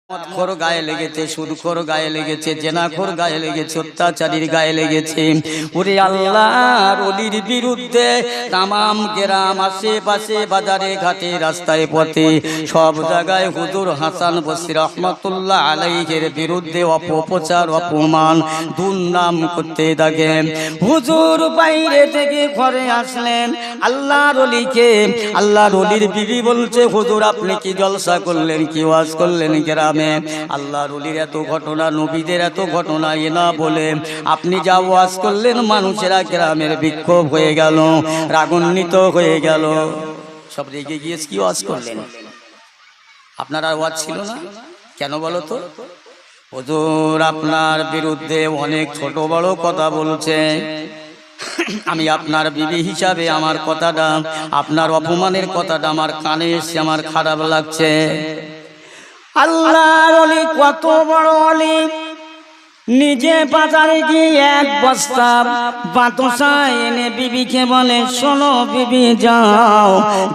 মদখোর গায়ে লেগেছে, সুদখোর গায়ে লেগেছে, জেনাখোর গায়ে লেগেছে, অত্যাচারীর গায়ে লেগেছে। ওরে আল্লাহর ওলির বিরুদ্ধে তামাম গ্রাম, আশেপাশে, বাজারে ঘাটে, রাস্তায় পথে সব জায়গায় হুজুর হাসান বসরি রহমাতুল্লাহ আলাইহির বিরুদ্ধে অপপ্রচার, অপমান, দুর্নাম করতে থাকে। হুজুর বাইরে থেকে ঘরে আসলেন, আল্লাহর ওলিকে, আল্লাহর ওলির বিবি বলছে, হুজুর আপনি কি জলসা করলেন, কি ওয়াজ করলেন গ্রামে? আল্লাহর ওলির এত ঘটনা, নবীদের এত ঘটনা, এ না বলে আপনি যা ওয়াজ করলেন মানুষেরা গ্রামের বিক্ষোভ হয়ে গেল, রাগান্বিত হয়ে গেল, সব রেগে গিয়ে কি ওয়াজ করলেন? আপনার আর ওয়াজ ছিল না কেন বলো তো? হুজুর আপনার বিরুদ্ধে অনেক ছোট বড় কথা বলছে, আমি আপনার বিবি হিসাবে আমার কথাটা, আপনার অপমানের কথাটা আমার কানে এসে আমার খারাপ লাগছে। আল্লাহর ওলি কত বড় ওলি, নিজে বাজারে গিয়ে এক বস্তা বাতাসা এনে বিবিকে বলে, শোনো বিবি যাও,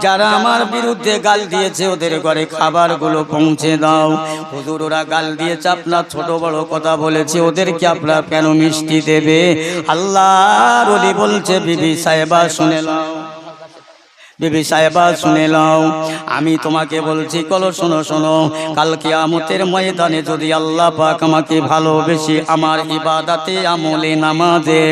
যারা আমার বিরুদ্ধে গাল দিয়েছে ওদের ঘরে খাবারগুলো পৌঁছে দাও। হুজুর ওরা গাল দিয়েছে, আপনার ছোট বড় কথা বলেছে, ওদেরকে আপনার কেন মিষ্টি দেবে? আল্লাহর ওলি বলছে, বিবি সাহেবা শুনে নাও, বিবি সাহেবা শুনে নাও, আমি তোমাকে বলছি, কলো শোনো শোনো, কাল কিয়ামতের ময়দানে যদি আল্লাহ পাক আমাকে ভালোবেসে আমার ইবাদতে, আমলে, নামাজে,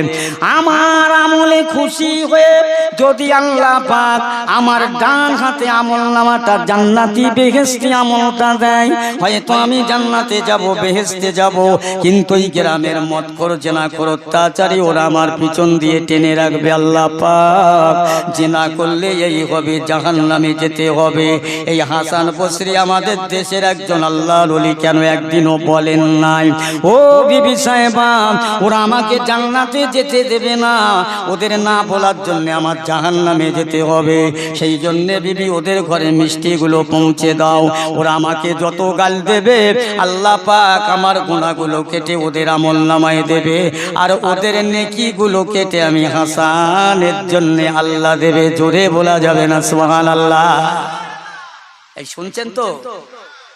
আমার আমলে খুশি হয়ে যদি আল্লাহ পাক আমার ডান হাতে আমল নামাটা, জান্নাতি বেহেশতি আমলটা দেয়, হয়তো আমি জান্নাতে যাব, বেহেশতে যাব। কিন্তু এই গ্রামের মদখোর, জেনাখোর, অত্যাচারী ওরা আমার পিছন দিয়ে টেনে রাখবে। আল্লাহ পাক জেনা করলে এই হবে, জাহান্নামে যেতে হবে। এই হাসান বসরি আমাদের দেশের একজন আল্লাহর ওলি, কেন একদিনও বলেন নাই, ও বিবি সাহেবা ওরা আমাকে জান্নাতে যেতে দেবে না, ওদের না বলার জন্য আমার জাহান্নামে যেতে হবে। সেই জন্য বিবি ওদের ঘরে মিষ্টিগুলো পৌঁছে দাও, ওরা আমাকে যত গাল দেবে আল্লাহ পাক আমার গুনাহগুলো কেটে ওদের আমল নামায় দেবে, আর ওদের নেকিগুলো কেটে আমি হাসানের জন্য আল্লাহ দেবে। জোরে বলা যাবে না সুবহানাল্লাহ? এই শুনছেন তো?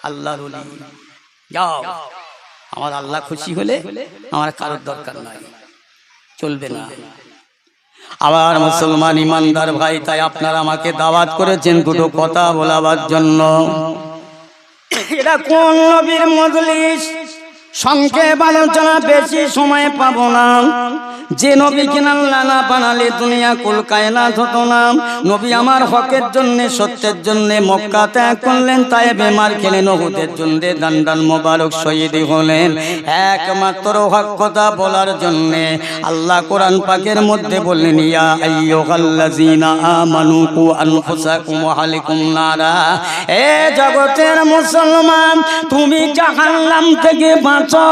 আল্লাহর ওলি, যাও, আমার আল্লাহ খুশি হলে আমার কারোর দরকার নাই, চলবে না। আবার মুসলমান ইমানদার ভাই, তাই আপনারা আমাকে দাওয়াত করেছেন দুটো কথা বলাবার জন্য। এটা কোন নবীর মজলিস? সংক্ষেপ আলোচনা, বেশি সময় পাবো না। যে নবীকে আল্লাহ না বানালে দুনিয়া কুল কায়নাত হতো না। নবী আমার হকের জন্য, সত্যের জন্য মক্কা ত্যাগ করলেন, তায়েবে মার খেলেন, উহুদের যুদ্ধে দান্ডান মোবারক শহীদ হলেন, একমাত্র হক কথা বলার জন্য। আল্লাহ কোরআন পাকের মধ্যে বললেন, ইয়া আইয়ুহাল্লাযীনা আমানু কু আনফুসাকুম ওয়া আহলিকুম নারা, এ জগতের মুসলমান, তুমি জাহান্নাম থেকে বাঁচো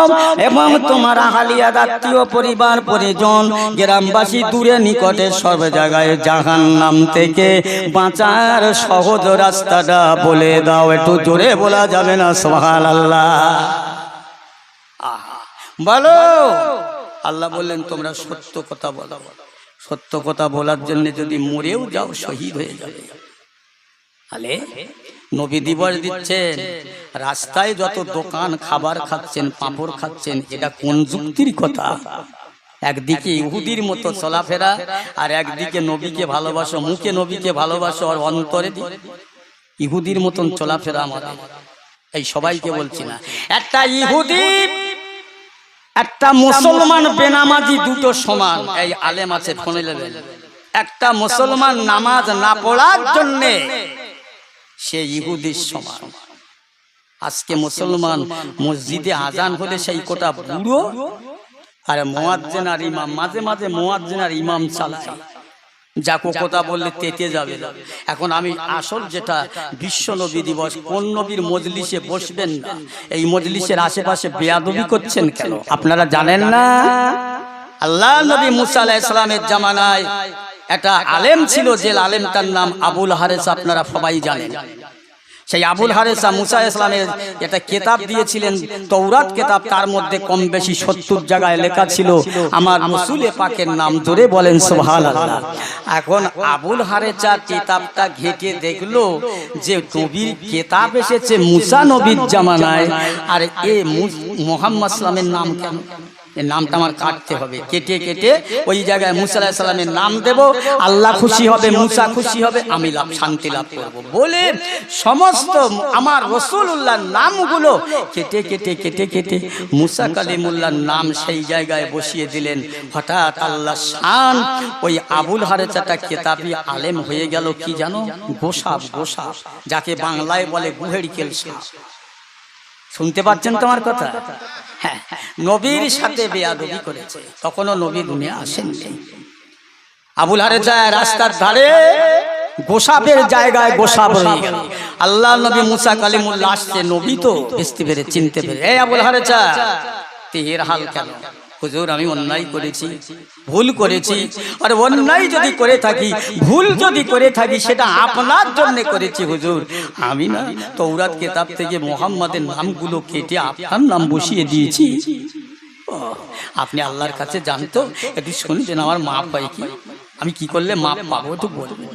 এবং তোমার আহলিয়াত, আত্মীয়, পরিবার, পরিজন, গ্রামবাসী, দূরে নিকটে সব জায়গায় জাহান্নাম থেকে বাঁচার সহজ রাস্তাটা বলে দাও। একটু জোরে বলা যাবে না সুবহানাল্লাহ? বলো। আল্লাহ বললেন, তোমরা সত্য কথা বলো, সত্য কথা বলার জন্য যদি মরেও যাও শহীদ হয়ে যাবে। আলে নবী দিবস দিচ্ছেন, রাস্তায় যত দোকান খাবার খাচ্ছেন, পাঁপড় খাচ্ছেন, এটা কোন যুক্তির কথা? একদিকে ইহুদির মতো চলাফেরা, আর একদিকে নবীকে ভালোবাসো, মুখে নবীকে ভালোবাসো আর অন্তরে ইহুদির মতন চলাফেরা আমাদের। এই সবাইকে বলছি না, একটা ইহুদি একটা মুসলমান বেনামাজি দুটো সমান। এই আলেম আছে ফোনে নেবেন, একটা মুসলমান নামাজ না পড়ার জন্যে সে ইহুদির সমান। আজকে মুসলমান মসজিদে আজান হলে সেই কোটা বুড়ো আর মুয়াজ্জিন আর ইমাম, মাঝে মাঝে মুয়াজ্জিন আর ইমাম চালায়, যাকো কথা বললে তেতে যাবে। এখন আমি আসল যেটা বিশ্ব নবী দিবস, কোন নবীর মজলিসে বসবেন না, এই মজলিসের আশেপাশে বেয়াদবি করছেন কেন আপনারা জানেন না? আল্লাহ নবী মুসা আলাইহিস সালামের জামানায় একটা আলেম ছিল, যে আলেমটার নাম আবুল হারেস, আপনারা সবাই জানেন। সেই আবুল হারেসা মুসা ইসলামের একটা কিতাব দিয়েছিলেন তৌরাত কিতাব, তার মধ্যে কম বেশি 70 জায়গায় লেখা ছিল আমার রাসূল পাকের নাম, জোরে বলেন সুবহানাল্লাহ। এখন আবুল হারেসা কিতাবটা ঘেঁটে দেখলো যে নবীর কিতাব এসেছে মুসা নবীর জামানায়, আর এ মুহাম্মদ সাল্লামের নাম কেন? এই নামটা আমার কাটতে হবে, কেটে কেটে ওই জায়গায় মুসা আলাইহিস সালামের নাম দেব, আল্লাহ খুশি হবে, মুসা খুশি হবে, আমি শান্তি লাভ করব বলে সমস্ত আমার রাসূলুল্লাহর নামগুলো কেটে কেটে কেটে কেটে মুসা কালিমুল্লাহর নাম সেই জায়গায় বসিয়ে দিলেন। হঠাৎ আল্লাহ শান ওই আবুল হারেসাটা কিতাবি আলেম হয়ে গেল। কি জানো? গোসাপ, গোসাপ, যাকে বাংলায় বলে গুহেড়িকেল সাপ। শুনতে পাচ্ছেন তোমার কথা? হ্যাঁ, নবীর সাথে বেয়াদবি করেছে, তখনও নবী দুনিয়া আসেননি। আবুল হারেসা রাস্তার ধারে গোসাপের জায়গায় গোসাপ রয়ে গেল। আল্লাহ নবী মুসা কালিমুল্লাহ আসছে, নবী তো বুঝতে পেরে চিনতে পেরে, এই আবুল হারেসা তের হাল কেন? হুজুর আমি অন্যায় করেছি, ভুল করেছি, আর অন্যায় যদি করে থাকি, ভুল যদি করে থাকি, সেটা আপনার জন্য করেছি হুজুর। আমি না তৌরাত কিতাব থেকে মুহাম্মাদের নামগুলো কেটে আপনার নাম বসিয়ে দিয়েছি। আপনি আল্লাহর কাছে জানতো, একটু শুনছেন আমার মাপ পাই কি, আমি কি করলে মাপ পাবো একটু বলবেন।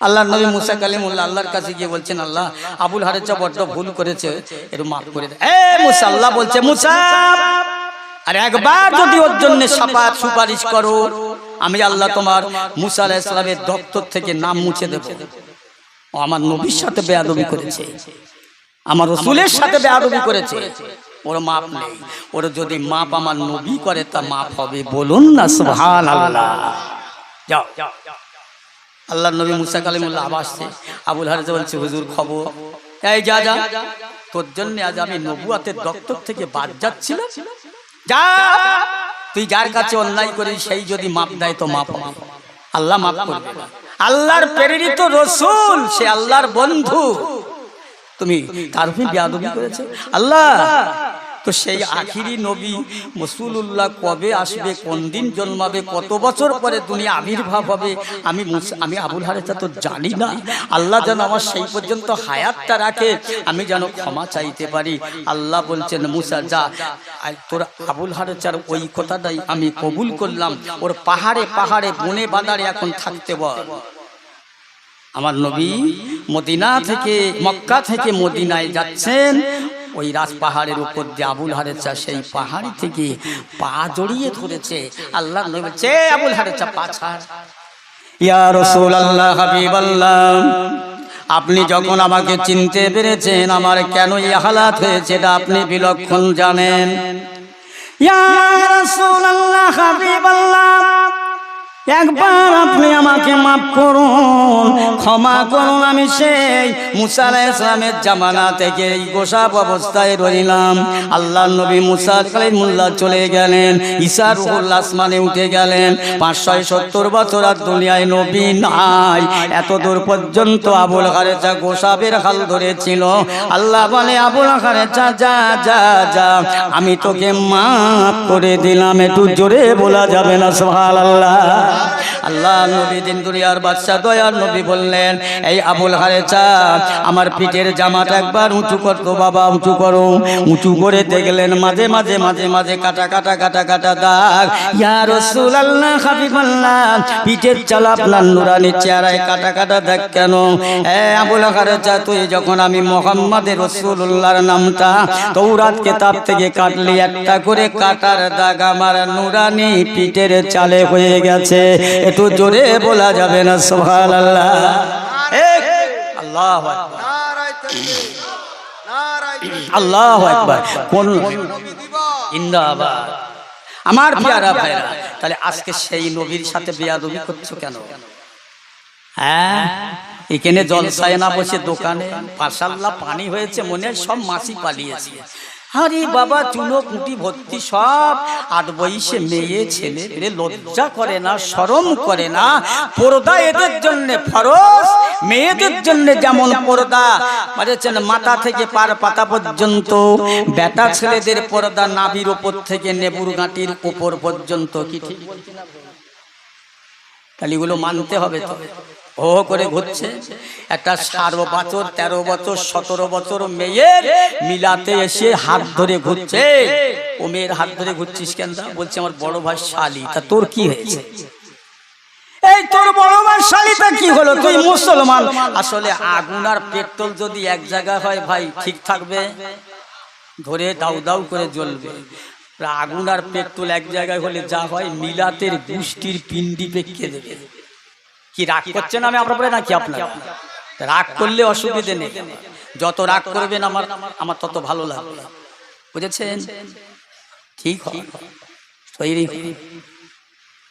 আল্লাহ নবী মুসা কালিমুল্লাহ আল্লাহর কাছে গিয়ে বলছেন, আল্লাহ আবুল হারেসা বড্ড ভুল করেছে, একটু মাফ করে দেন। এ মুসা, আল্লাহ বলছে মুসা, আর একবার যদি ওর জন্য শাফাত সুপারিশ করো, আমি আল্লাহ তোমার মুসা আলাইহিস সালামের দপ্তর থেকে নাম মুছে দেব। ও আমার নবীর সাথে বেয়াদবি করেছে, আমার রাসূলের সাথে বেয়াদবি করেছে, ওর মাপ নেই। ওর যদি মাপ আমার নবী করে তা মাপ হবে, বলুন না সুবহানাল্লাহ। যাও, আল্লাহ নবী মুসা কালিমুল্লাহ আসছে। আবুল হারেসা বলছে, হুজুর খবর, এই যা যা, তোর জন্য আজ আমি নবুয়াতের দপ্তর থেকে বাদ যাচ্ছিলাম, যা তুই যার কাছে অন্যায় করিস সেই যদি মাপ দেয় তো মাপ হবে, আল্লাহ মাপ করবে। আল্লাহর প্রেরিত রাসূল, সে আল্লাহর বন্ধু, তুমি তার উপরে বেয়াদবি করেছো। আল্লাহ তো সেই আখিরি নবী রাসূলুল্লাহ কবে আসবে, কোন দিন জন্মাবে, কত বছর পরে দুনিয়া আবির্ভাব হবে, আমি আবুল হারেসা তো জানি না। আল্লাহ যেন আমার সেই পর্যন্ত হায়াতটা রাখে, আমি যেন ক্ষমা চাইতে পারি। আল্লাহ বলছেন, মুসা যা, তোর আবুল হারেসার ওই কথাটাই আমি কবুল করলাম, ওর পাহাড়ে পাহাড়ে বনে বাদারে এখন থাকতে বল। আমার নবী মদিনা থেকে, মক্কা থেকে মদিনায় যাচ্ছেন, ওই রাজ পাহাড়ের উপর দিয়ে আবুল হারেসা সেই পাহাড়ি থেকে পা জড়িয়ে ধরেছে। আল্লাহ নবী বলছে, আবুল হারেসা পা ছাড়। ইয়া রাসূলুল্লাহ, হাবিবাল্লাহ, আপনি যখন আমাকে চিনতে পেরেছেন, আমার কেন এই হালাত হয়েছে এটা আপনি বিলক্ষণ জানেন। ইয়া রাসূলুল্লাহ, হাবিবাল্লাহ, একবার আপনি আমাকে মাফ করুন, ক্ষমা করুন। আমি সেই মুসা আলাইহিস সালামের জামানা থেকে এই গোসাপ অবস্থায় রইলাম। আল্লাহ নবী মুসা কালিমুল্লাহ চলে গেলেন, ঈসা রূহুল আসমানে উঠে গেলেন। 570 বছর আর দুনিয়ায় নবী নাই। এত দূর পর্যন্ত আবুল হারেসা গোসাপের হাল ধরেছিল। আল্লাহ বলে, আবুল হারেসা যা যা যা, আমি তোকে মাফ করে দিলাম। একটু জোরে বলা যাবে না সুবহানাল্লাহ। আল্লাহ নবী দিন দুনিয়ার বাদশা দয়ার নবী বললেন, এই আবুল হারেসা আমার পিঠের জামাটা একবার উঁচু করতো বাবা, উঁচু করো। উঁচু করে দেখলেন মাঝে মাঝে মাঝে মাঝে কাটা কাটা কাটা কাটা দাগ। ইয়া রাসূলুল্লাহ, হাবিবাল্লাহ, পিঠের চাল আপনার নুরানি চেহারায় কাটা কাটা দাগ কেন? আবুল হারেসা, তুই যখন আমি মুহাম্মাদের রাসূলুল্লাহর নামটা তৌরাত কিতাব থেকে কাটলি, একটা করে কাটার দাগ আমার নুরানি পিঠের চালে হয়ে গেছে। একটু জোরে বলা যাবে না সুবহানাল্লাহ। আল্লাহু আকবার, আল্লাহু আকবার, কোন জিন্দাবাদ। আমার প্রিয়রা ভাইরা, তাহলে আজকে সেই নবীর সাথে বেয়াদবি করছো কেন? হ্যাঁ, এখানে জলসায় না বসে দোকানে মাশাআল্লাহ পানি হয়েছে, মনে হয় সব মাছি পালিয়েছে। আরে বাবা, চুনো কুটি ভর্তি সব 8 বয়সে মেয়ে ছেলে, লজ্জা করে না, শরম করে না? পর্দা এদের জন্য ফরজ, মেয়েদের জন্য যেমন পর্দা বলেছেন মাথা থেকে পার পাতা পর্যন্ত, বেটা ছেলেদের পর্দা নাভির উপর থেকে নেবুর গাঁটির উপর পর্যন্ত। কি ঠিক বলছি না? তাহলে এগুলো মানতে হবে তো। ও করে ঘুরছে। একটা 12 বছর 13 বছর 17 বছর মেয়ের মিলাতে এসে হাত ধরে ঘুরছে। ও মেয়ের হাত ধরে ঘুরছিস কেন? বলছে আমার বড় ভাই শালি। তা তোর কি হয়েছে? এই তোর বড় ভাই শালিটা কি হলো? তুই মুসলমান। আসলে আগুন আর পেট্রোল যদি এক জায়গা হয় ভাই ঠিক থাকবে? ধরে দাউ দাউ করে জ্বলবে। আগুন আর পেট্রোল এক জায়গায় হলে যা হয় মিলাতের গোষ্ঠীর পিণ্ডি পেকে দেবে। কি রাগ করছেন আমি আপনার উপরে নাকি? আপনার রাগ করলে অসুবিধে নেই, যত রাগ করবেন আমার তত ভালো লাগবে, বুঝেছেন? ঠিক হয়।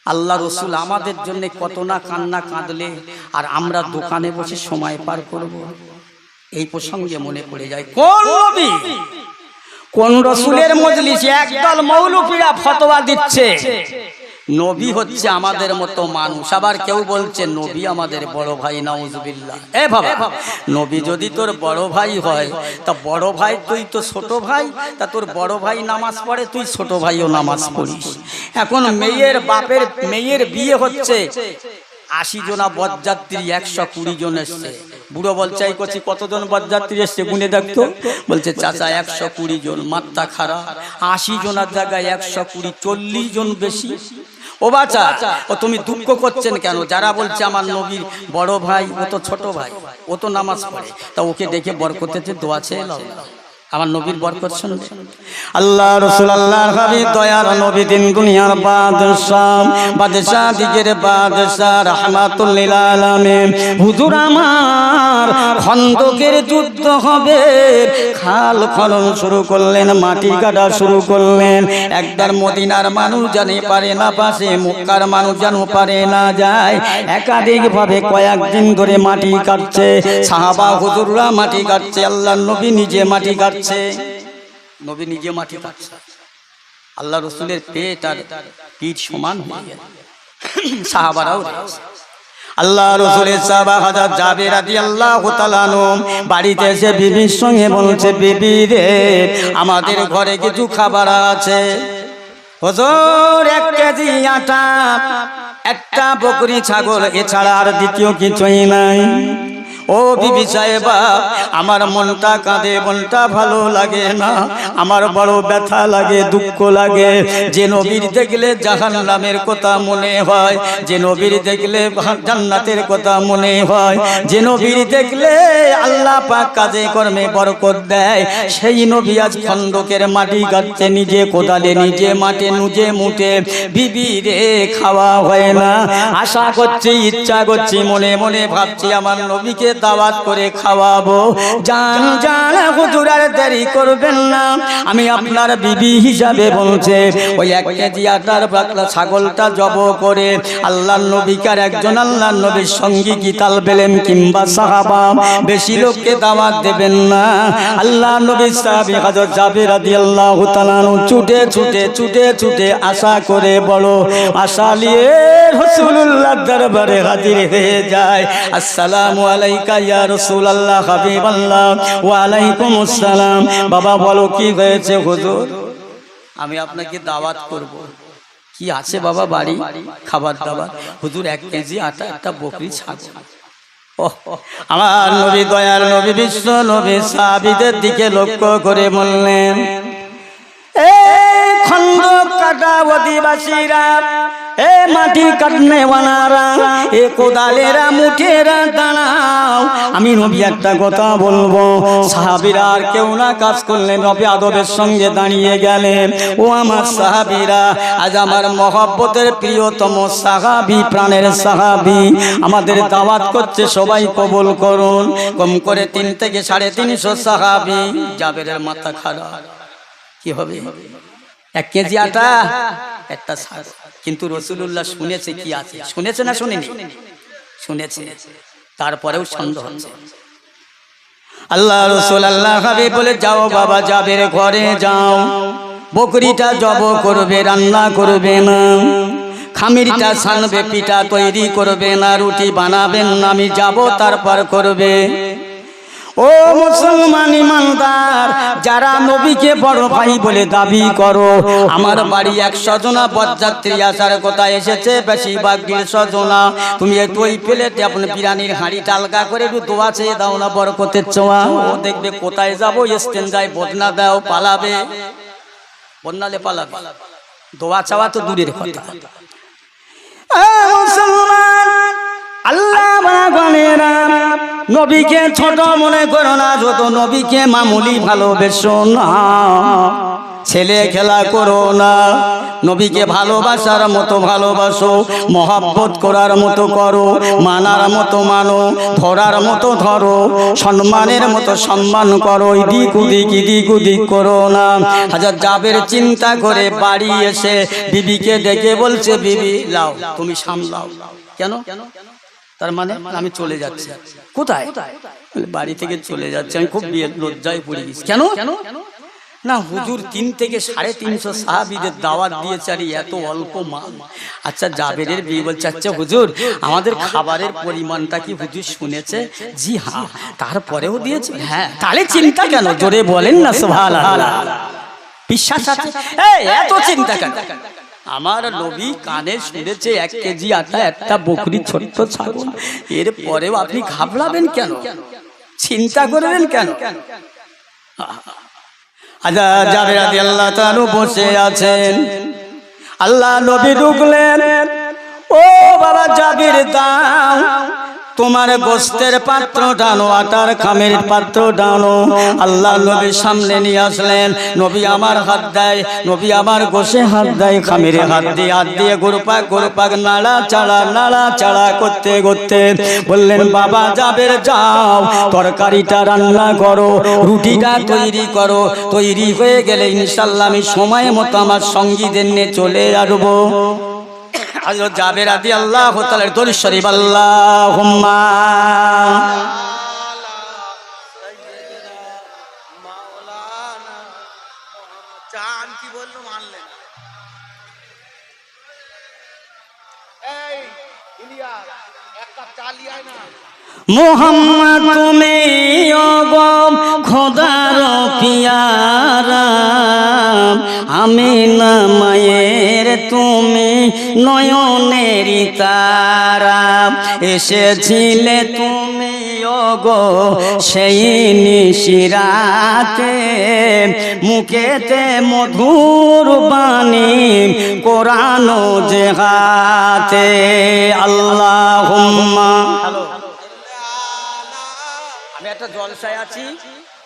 আল্লাহ রসুল আমাদের জন্য কত না কান্না কাঁদলে, আর আমরা দোকানে বসে সময় পার করব। এই প্রসঙ্গে মনে পড়ে যায় কোন নবী কোন রসুলের মজলিসে একদল মৌলবীরা ফতোয়া দিচ্ছে নবী হচ্ছে আমাদের মতো মানুষ, আবার কেউ বলছে নবী আমাদের বড় ভাই। নাউজুবিল্লাহ। এ বাবা, নবী যদি তোর বড় ভাই হয় তা বড় ভাই তুই তো ছোট ভাই, তা তোর বড় ভাই নামাজ পড়ে, তুই ছোট ভাইও নামাজ পড়িস। এখন মেয়ের বাপের মেয়ের বিয়ে হচ্ছে, 80 জনা বরযাত্রী 120 জন এসছে। বুড়ো বলছে এই করছি কতজন বরযাত্রী এসছে গুনে দেখতো। বলছে চাচা 120 জন। মাত্রা খারাপ, 80 জনের জায়গায় 120, 40 জন বেশি। ও বাচ্চা, ও তুমি দুঃখ করছেন কেন? যারা বলছে আমার নবীর বড় ভাই, ও তো ছোট ভাই, ও তো নামাজ পড়ে, তা ওকে দেখে বরকতের দোয়া চেয়ে নাও। আমার নবীর বরকত শুনবে। আল্লাহ রাসূল আল্লাহর হাবিব দয়ার নবী, দিন দুনিয়ার বাদশাহ, বাদশাহ দিগের বাদশাহ, রাহমাতুল লিল আলামিন। হুজুর আমার খন্দকের যুদ্ধ হবে, খাল খনন শুরু করলেন, মাটি কাটা শুরু করলেন। একবার মদিনার মানুষ জানে পারে না পাশে, মক্কার মানুষ জানো পারে না যায়। একাধিক ভাবে কয়েকদিন ধরে মাটি কাটছে, সাহাবা হুজুররা মাটি কাটছে, আল্লাহর নবী নিজে মাটি কাটছে। নবী নিজে মাটি কাটছে, আল্লাহ রসুলের পেট আর পিঠ সমান হয়ে গেল। সাহাবারাও আল্লাহ রসুলের সাহাবা হযরত জাবের রাদিয়াল্লাহু তাআলা আনহু বাড়িতে এসে বিবির সঙ্গে বলছে, বিবি রে আমাদের ঘরে কিছু খাবার আছে। হুজুর 1 কেজি আটা, একটা বকরি ছাগল, এছাড়া আর দ্বিতীয় কিছুই নাই। ও বিবি সাহেবা, আমার মনটা কাঁদে, মনটা ভালো লাগে না, আমার বড় ব্যথা লাগে, দুঃখ লাগে। যে নবীর দেখলে জাহান্নামের কথা মনে হয়, যে নবীর দেখলে জান্নাতের কথা মনে হয়, যে নবীর দেখলে আল্লাহ পাক কাজে কর্মে বরকত দেয়, সেই নবী আজ খন্দকের মাটি কাটছে নিজে কোদালে, নিজে মাঠে, নিজে মুঠে। বিবি রে খাওয়া হয় না, আশা করছি, ইচ্ছা করছি, মনে মনে ভাবছি আমার নবীকে দাওয়াত করে খাওয়াবো। জান জান হুজুর আর দেরি করবেন না, আমি আপনার বিবি হিসাবে বলছে ওই 1 কেজি আটার পাতলা ছাগলটা জব করে আল্লাহর নবীকার একজন আল্লাহর নবীর সঙ্গী কি তাল বেলেম কিংবা সাহাবা বেশি লোককে দাওয়াত দেবেন না। আল্লাহ নবীর সাহাবী হযরত জাবের রাদিয়াল্লাহু তাআলা ছুটে ছুটে ছুটে ছুটে আশা করে, বড় আশা নিয়ে রাসূলুল্লাহর দরবারে হাজির হয়ে যায়। আসসালামু আলাইকা ইয়া রাসূলুল্লাহ, হাবিবাল্লাহ। ওয়া আলাইকুম আসসালাম। বাবা বলো কি হয়েছে? হুজুর আমি আপনাকে দাওয়াত করব। কি আছে বাবা বাড়ি? খাবার দাবার। হুজুর 1 কেজি আটা, একটা বকরি ছাগল। আমার নবী, দয়ার নবী, বিশ্ব নবী সাহাবীদের দিকে লক্ষ্য করে বললেন, এই খন্দক কাটা অধিবাসীরা, এ মাটি কাটনে ওয়ালারা, এ কোদালেরা, মুঠেরা, দাঁড়াও, আমি নবী একটা কথা বলবো। সাহাবীরা আর কেউ না কাজ করলেন, নবী আদবের সঙ্গে দাঁড়িয়ে গেলেন। ও আমার সাহাবীরা, আজ আমার মহব্বতের প্রিয়তম সাহাবী, প্রাণের সাহাবী আমাদের দাওয়াত করছে, সবাই কবুল করুন। কম করে 3 থেকে 350 সাহাবী। জাবেরের মাথা খারাপ, কি হবে? 1 কেজি আটা, একটা ছাগল। কিন্তু রাসূলুল্লাহ শুনেছে কি আছে, শুনেছে না শুনেনি? শুনেছে, তারপরেও সন্দেহ হচ্ছে। আল্লাহ রাসূল আল্লাহ হাবিব বলে, যাও বাবা জাবের ঘরে যাও, বকরিটা জব করবে, রান্না করবে না, খামিরটা ছানবে, পিঠা তৈরি করবে না, রুটি বানাবেন না, আমি যাব তারপর করবে। ও মুসলমান ইমানদার, যারা নবীকে বড় ভাই বলে দাবি করো, আমার বাড়ি 100 জনা বরযাত্রী আসার কথা এসেছে, বেশিরভাগ 150 জনা। তুমি একটু ওই প্লেটে আপনি বিরিয়ানির হাঁড়ি টালকা করে একটু দোয়া চেয়ে দাও না, বরকতের ছোঁয়া। ও দেখবে কোথায় যাবো স্টেঞ্জায় বদনা দাও, পালাবে, বদনালে পালাবে, দোয়া চাওয়া তো দূরের কথা। মুসলমান আল্লাহ বাগানেরা, নবীকে ছোট মনে করো না, যত নবীকে মামুলি ভালোবেসো না, ছেলে খেলা করো না, নবীকে ভালোবাসার মতো ভালোবাসো, মহব্বত করার মতো করো, মানার মতো মানো, ধরার মতো ধরো, সম্মানের মতো সম্মান করো, ইদিক উদিক করো না। হাজার জাবের চিন্তা করে বাড়ি এসে বিবিকে ডেকে বলছে, বিবি লাও, তুমি সামলাও। কেন? তার মানে আমি চলে যাচ্ছি। কোথায়? বাড়ি থেকে চলে যাচ্ছে। আমি খুব লজ্জায় পড়ে গেছি। কেন? না, হুজুর 3 থেকে 350 সাহাবীদের দাওয়াত দিয়েছে, আর এত অল্প মাল। আচ্ছা, জাবেরের বিয়ে বলছে, আচ্ছা হুজুর, আমাদের খাবারের পরিমাণটা কি হুজুর শুনেছে? জি হ্যাঁ। তারপরেও দিয়েছে? হ্যাঁ। তাহলে চিন্তা কেন? জোরে বলেন না সুবহানাল্লাহ। বিশ্বাস আছে? এত চিন্তা কেন? আমার নবী কানে শুনেছে 1 কেজি আটা, একটা বকরি, ছোট্ট ছাগল, এর পরেও আপনি ঘাবড়াবেন কেন? চিন্তা করবেন কেন? আচ্ছা, জাবের রাদিয়াল্লাহু তাআলা বসে আছেন, আল্লাহ নবী ঢুকলেন। ও বাবা জাবির, দাও তোমার গোস্তের পাত্র টানো, আটার খামের পাত্র টানো। আল্লাহ নবীর সামনে নিয়ে আসলেন। নবী আমার হাত দেয়, নবী আমার গোশে হাত দেয়, খামের হাত দিয়ে গোরপাক নাড়া চাড়া করতে করতে বললেন, বাবা জাবের, যাও তরকারিটা রান্না করো, রুটিটা তৈরি করো, তৈরি হয়ে গেলে ইনশাআল্লাহ আমি সময় মতো আমার সঙ্গীদের নিয়ে চলে আসবো। হযরত জাবের রাদিয়াল্লাহু তাআলার দরুদ শরীফ, আল্লাহুম্মা মাওলানা চান কি বললো মানলেন। এই ইলিয়াস, এক কাপ চা লিয়ায় না। মোহাম্মদ তুমি ওগো খোদার পিয়ারা, আমিনা মায়ের তুমি নয়নের তারা, এসেছিলে তুমি ওগো সেই নিশিরাতে, মুখেতে মধুর বাণী, কোরআন যে হাতে। আল্লাহুম্মা, আমি একটা জলসায় আছি,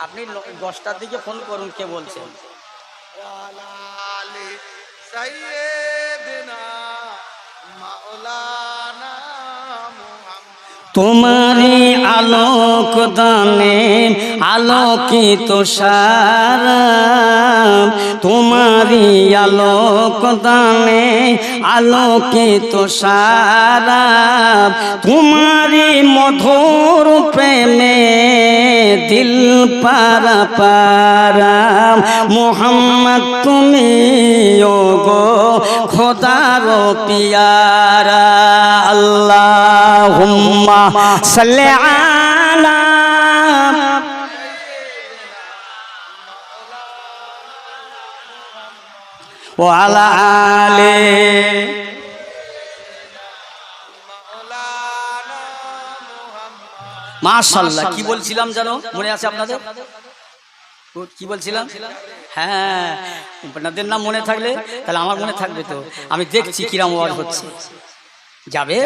আপনি 10টার দিকে ফোন করুন, কে বলছেন? তোমারি আলোক দানে আলোকিত সারা, তোমারি আলোক দানে আলোকিত সারা, তোমারি মধুর প্রেমে দিল পারা পারা, মোহাম্মদ তুমি ওগো খোদার পিয়ারা। আল্লাহুম্মা সাল্লি আলা ওয়া আলা আলি। মাশাআল্লাহ, কি বলছিলাম জানো, মনে আছে আপনাদের? কি বলছিলাম? হ্যাঁ, আপনাদের নাম মনে থাকলে তাহলে আমার মনে থাকবে তো। আমি দেখছি কিরাম ওয়াজ হচ্ছে। যাবে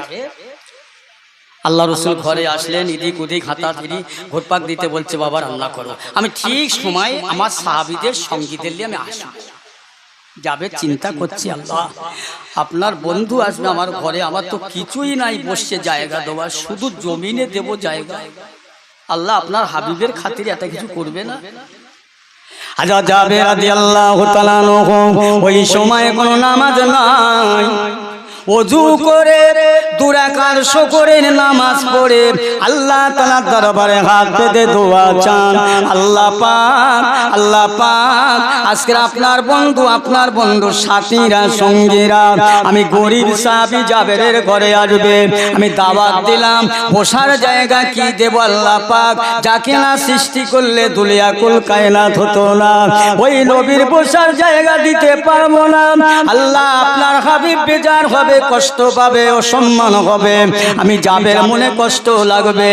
আল্লাহ রসুল ঘরে আসলেন, ইদিক উদিক হাতাহাতি ঘুরপাক দিতে বলছে, বাবা রান্না করো। আমি ঠিক সময় আমার সাহাবীদের সঙ্গীদের নিয়ে আমি আসব। যাবে চিন্তা করছি, আল্লাহ আপনার বন্ধু আসবে আমার ঘরে, আমার তো কিছুই নাই বসে জায়গা দেওয়ার, শুধু জমিনে দেব জায়গা। আল্লাহ আপনার হাবিবের খাতিরে এত কিছু করবে না? হযরত জাবের রাদিয়াল্লাহু তাআলা ওই সময় কোনো নামাজ নাই, ওযু করে 2 রাকাত শুকরের নামাজ পড়ে আল্লাহ তাআলার দরবারে হাত পেতে দোয়া চান, আল্লাহ পাক আজকে আপনার বন্ধু সাথীরা সঙ্গীরা আমি গরিব সাহাবী জাবেরের ঘরে আসবে, আমি দাওয়াত দিলাম, বসার জায়গা কি দেব আল্লাহ পাক, যাকে না সৃষ্টি করলে দুলিয়াকুল কায়নাত হতো না, ওই নবীর বসার জায়গা দিতে পারবো না। আল্লাহ আপনার হাবিব বেজার হবে, কষ্ট পাবে, অসম্মান হবে, আমি জাবের মনে কষ্ট লাগবে।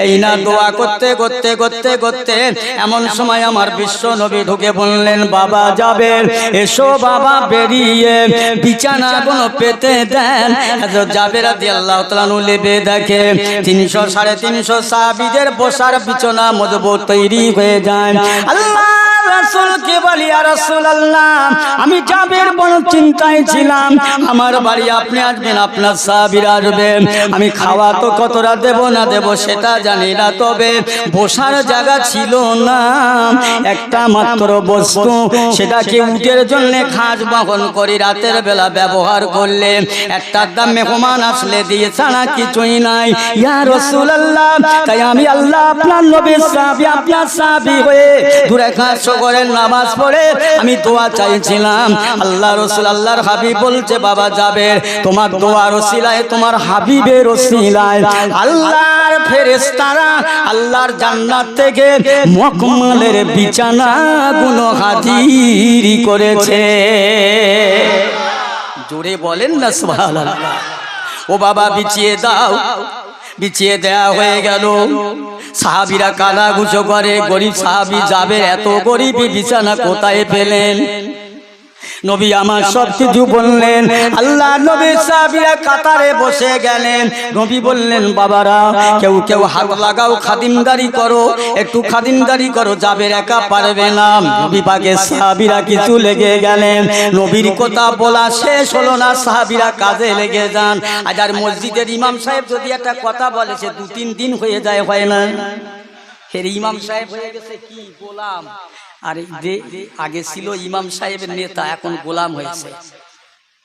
এই না দোয়া করতে করতে করতে করতে এমন সময় আমার বিশ্ব নবী ঢুকে বললেন, বাবা জাবের এসো বাবা, বেরিয়ে বিছানা কোনো পেতে দেন। হযরত জাবের রাদিয়াল্লাহু তাআলা লেবে দেখে 300 350 সাহাবীদের বসার বিছানা মজবুত তৈরি হয়ে যায়। আল্লাহ রাসূলকে বলি, ইয়া রাসূলুল্লাহ আমি জাবের বড় চিন্তায় ছিলাম, আমার বাড়ি আপনি আসবেন, আপনার সাহাবীরা আসবেন, আমি খাওয়া তো কতটা দেব না দেব সেটা জানি না, তবে বসার জায়গা ছিল না, একটা মাত্র বস্তু, সেটাকে উটের জন্য খাস বহন করি রাতের বেলা ব্যবহার করলে, একটা দাম মেহমান আসলে দিয়ে ছাড়া কিছুই নাই। ইয়া রাসূলুল্লাহ তাই আমি আল্লাহ আপনার নবীর সাহাবী, আপনার সাহাবী হয়ে 2 রাকাত শুকরের নামাজ পড়ে আমি দোয়া চাইছিলাম। আল্লাহ রাসূল আল্লাহর হাবিব বলছে, বাবা জাবের তোমার দোয়ার ওসিলায়, তোমার হাবিবের ওসিলায় আল্লাহর ফেরেশতারা আল্লাহর জান্নাত থেকে মকমলের বিছানা গুলো হাজির করেছে। জোরে বলেন না সুবহানাল্লাহ। ও বাবা বিছিয়ে দাও, বিছিয়ে দেয়া হয়ে গেল। সাহাবীরা কানাঘুষো করে, গরিব সাহাবী জাবের এত গরিবী বিছানা কোথায় পেলেন? নবী আমার সব কিছু বললেন। আল্লাহ নবীর সাহাবীরা কাতারে বসে গেলেন। নবী বললেন, বাবারা কেউ কেউ হাত লাগাও, খাদিমদারি করো, একটু খাদিমদারি করো, জাবের একা পারবে না। নবী পাকের সাহাবীরা কিছু লেগে গেলেন। নবীর কথা বলা শেষ হলো না, সাহাবীরা কাজে লেগে যান। আজ আর মসজিদের ইমাম সাহেব যদি একটা কথা বলে সে 2-3 দিন হয়ে যায়, হয় না? এর ইমাম সাহেব হয়ে গেছে কি গোলাম, আর যে আগে ছিল ইমাম সাহেবের নেতা এখন গোলাম হয়েছে,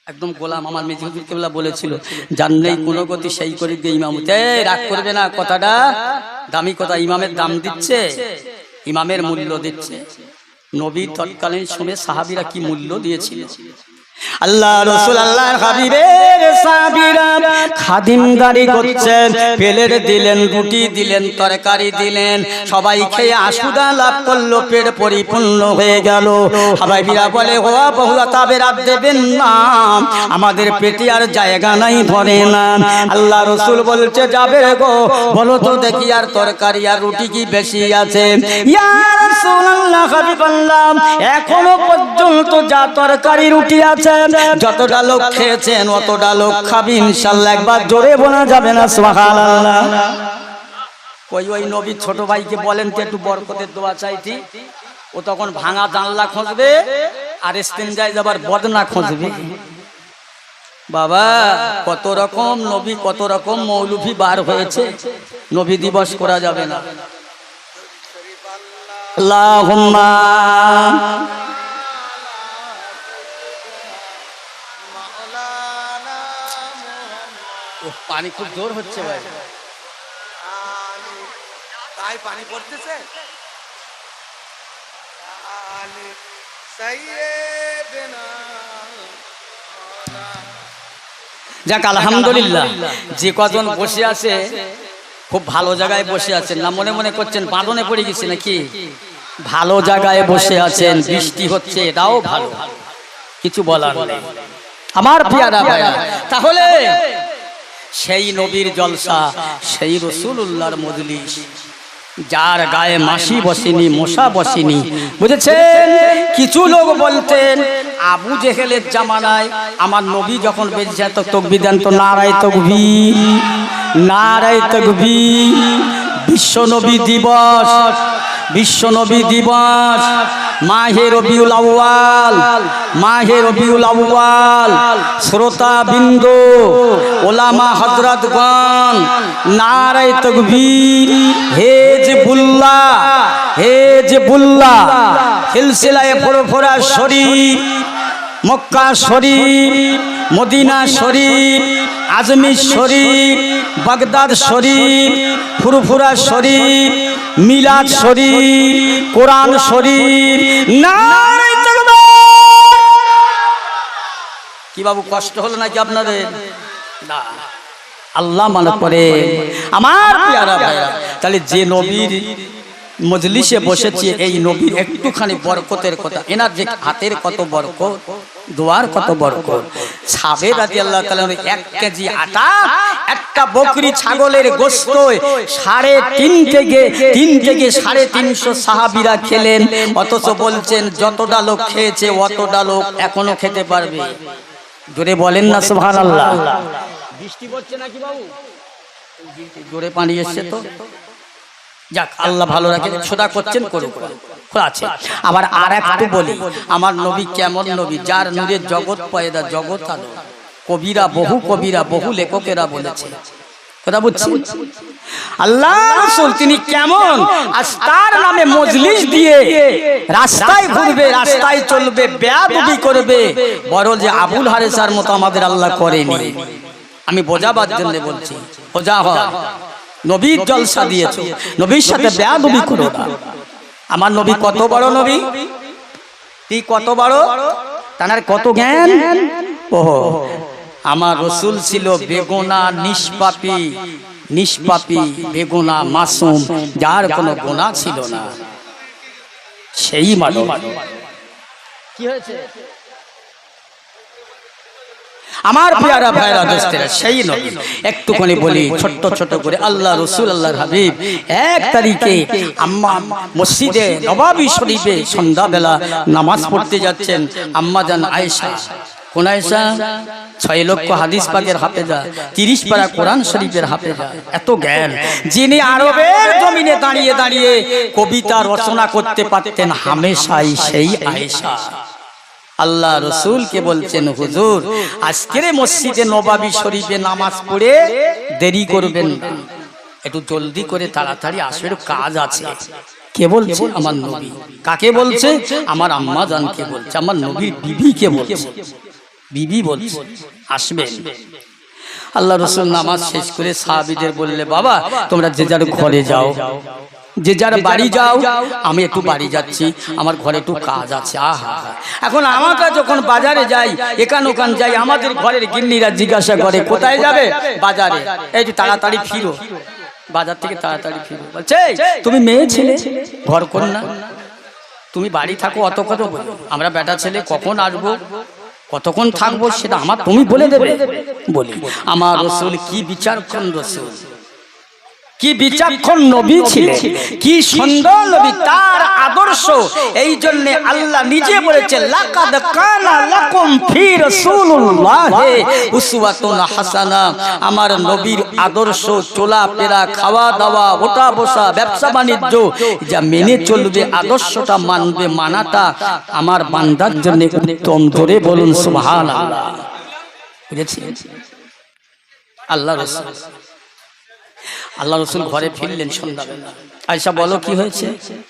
একদম গোলাম। আমার মেজি হুজুর কেবলা বলেছিল, জানলেই কোনো গতি সেই করে দিয়ে ইমাম। রাগ করবে না, কথাটা দামি কথা, ইমামের দাম দিচ্ছে, ইমামের মূল্য দিচ্ছে। নবী তৎকালীন সময়ে সাহাবীরা কি মূল্য দিয়েছিল। আল্লাহ রাসূল আল্লাহর হাবিবের সাহাবীরা খাদিমদারি করছেন, পেলের দিলেন, রুটি দিলেন, তরকারি দিলেন, সবাই খেয়ে আশুদা লাভ করলো, পেট পরিপূর্ণ হয়ে গেল। হাবিবীরা বলে, ও বহুলা তাবের আর দেবেন না, আমাদের পেটে আর জায়গা নাই, ভরে না। আল্লাহ রাসূল বলছে, যাবে গো বলো তো দেখি আর তরকারি আর রুটি কি বেশি আছে? ইয়া রাসূলুল্লাহ হাবিবাল্লাহ এখনো পর্যন্ত যা তরকারি রুটি আছে যতটা লোক খেয়েছেন অতটা লোক খাবি ইনশাআল্লাহ। একবার জোরে বলা যাবে না সুবহানাল্লাহ? ওই নবী ছোট ভাইকে বলেন তো একটু বরকতের দোয়া চাইতি। ও তখন ভাঙা জানলা খুঁজবে আর ইস্তেঞ্জায় যাবার বদনা খুঁজবে। বাবা কত রকম নবী, কত রকম মৌলভী বার হয়েছে, নবী দিবস করা যাবে না। আল্লাহুম্মা পানি খুব জোর হচ্ছে ভাই, তাই পানি পড়তেছে। যাক আলহামদুলিল্লাহ, যে কজন বসে আছে খুব ভালো জায়গায় বসে আছেন না, মনে মনে করছেন বাঁধনে পড়ে গেছে নাকি? ভালো জায়গায় বসে আছেন, বৃষ্টি হচ্ছে, এটাও ভালো, কিছু বলার নেই আমার প্রিয়রা ভাই। তাহলে সেই নবীর জলসা, সেই রাসূলুল্লাহর মজলিস, যার গায়ে মাছি বসেনি, মশা বসেনি, বুঝেছেন? কিছু লোক বলতেন আবু জেহেলের জামানায় আমার নবী যখন বেঁচে তো তাকবীর দেন, তো নারায়ে তাকবীর, নারায়ে তাকবীর। বিশ্ব নবী দিবস, বিশ্ব নবী দিবস, মাহে রবিউল আউয়াল, মাহে রবিউল আউয়াল, শ্রোতা বিন্দু, ওলামা হযরতগণ, নারায়ে তাকবীর, হিজবুল্লাহ, হিজবুল্লাহ, সিলসিলায়ে ফুরফুরা শরীফ, মক্কা শরীফ, মদিনা শরীফ, আজমির শরীফ, বাগদাদ শরীফ, ফুরফুরা শরীফ, মিলাদ শরীফ, কোরআন শরীফ। নারে তাকবীর! কি বাবু কষ্ট হলো নাকি আপনাদের? না, আল্লাহ মানা করে আমার পেয়ারা ভাইরা। তাহলে যে নবীর মজলিসে বসেছি, এই নবীর একটুখানি বরকতের কথা, এনার যে হাতের কত বরকত, দোয়ার কত বরকত। সাবের রাদিয়াল্লাহু তাআলা 1 কেজি আটা, একটা বকরি ছাগলের গোশত 3.5 থেকে 350 সাহাবীরা খেলেন। অথচ বলছেন যতটা লোক খেয়েছে অতটা লোক এখনো খেতে পারবে। জোরে বলেন না সুবহানাল্লাহ। বৃষ্টি পড়ছে নাকি বাবু? জোরে পানি এসছে তো, যাক আল্লাহ ভালো রাখে। সোদা করছেন করুক, আছে। আবার আর একটু বলি, আমার নবী কেমন নবী, যার নূরে জগৎ পয়দা, জগৎ আলো। কবিরা, বহু কবিরা, বহু লেখকেরা বলেছে, কথা বুঝছেন? আল্লাহ রাসূল তিনি কেমন, আজ তার নামে মজলিস দিয়ে রাস্তায় ঘুরবে, রাস্তায় চলবে, বেয়াদবি করবে, বড় যে আবুল হারেসার মতো আমাদের আল্লাহ করেনি। আমি বোঝাবার জন্য বলছি, বোঝা হয়। নবীর জলসা দিয়েছো, নবীর সাথে বেয়াদবি করো না। আমার নবী কত বড় নবী, তুই কত বড়, তার কত জ্ঞান। ওহো, আমার রাসূল ছিল বেগুনা, নিষ্পাপী, নিষ্পাপী, বেগুনা, মাসুম, যার কোনো গুনাহ ছিল না, সেই মানব। কি হয়েছে আমার পেয়ারা ভাইরা দোস্তেরা, সেই নবী। একটুখানি বলি ছোট্ট ছোট করে, আল্লাহ রাসূল, আল্লাহর হাবিব 1 তারিখে আম্মা মসজিদে নববী শরীফে সন্ধ্যাবেলা নামাজ পড়তে যাচ্ছেন। আম্মা জান আয়েশা, কোন আয়েশা? 6 লক্ষ হাদিস পাকের হাফেজা, 30 পারা কোরআন শরীফের হাফেজা, এত জ্ঞান, যিনি আরবের জমিনে দাঁড়িয়ে দাঁড়িয়ে কবিতা রচনা করতে পারতেন হামেশাই, সেই আয়েশা। আল্লাহ রাসূলকে বলছেন, হুজুর আজকের মসজিদে নববী শরীফে নামাজ পড়ে দেরি করবেন না, একটু জলদি করে তাড়াতাড়ি আসবেন, কাজ আছে। কে বলছে? আমার নবী। কাকে বলছে? আমার আম্মা জানকে বলছে, আমার নবীর বিবিকে বলছে। বিবি বলছে আসবেন। আল্লাহ রাসূল নামাজ শেষ করে সাহাবীদের বললে, বাবা তোমরা যে যার ঘরে যাও, যে যার বাড়ি যাও, আমি একটু বাড়ি যাচ্ছি, আমার ঘরে একটু কাজ আছে। আহা, এখন আমরা যখন বাজারে যাই, এখান ওখান যাই, আমাদের ঘরের গিন্নিরা জিজ্ঞাসা করে কোথায় যাবে? বাজারে। এই যে তাড়াতাড়ি ফিরো, বাজার থেকে তাড়াতাড়ি ফিরো। বলছে তুমি মেয়ে ছেলে, ঘর কন্যা, তুমি বাড়ি থাকো, অত কত বলো, আমরা বেটা ছেলে কখন আসবো, কতক্ষণ থাকবো, সেটা আমার তুমি বলে দেবে। বলি আমার রাসূল কি বিচারক্ষণ রাসূল, কি বিচক্ষণ নবী ছিলেন, কি সুন্দর নবী, তার আদর্শ। এই জন্য আল্লাহ নিজে বলেছে, লাকাদ কানা লাকুম ফি রাসূলিল্লাহি উসওয়াতুন হাসানা। আমার নবীর আদর্শ, চলাফেরা, খাওয়া দাওয়া, ওঠা বসা, ব্যবসা বাণিজ্য, যা মেনে চলবে, আদর্শটা মানবে, মানাটা আমার বান্দার জন্য উত্তম। জোরে বলুন সুবহানাল্লাহ। বুঝেছেন? আল্লাহ রাসূল, আল্লাহ রাসূল ঘরে ফিরলেন সন্ধ্যাবেলা। আয়েশা বলো কি হয়েছে?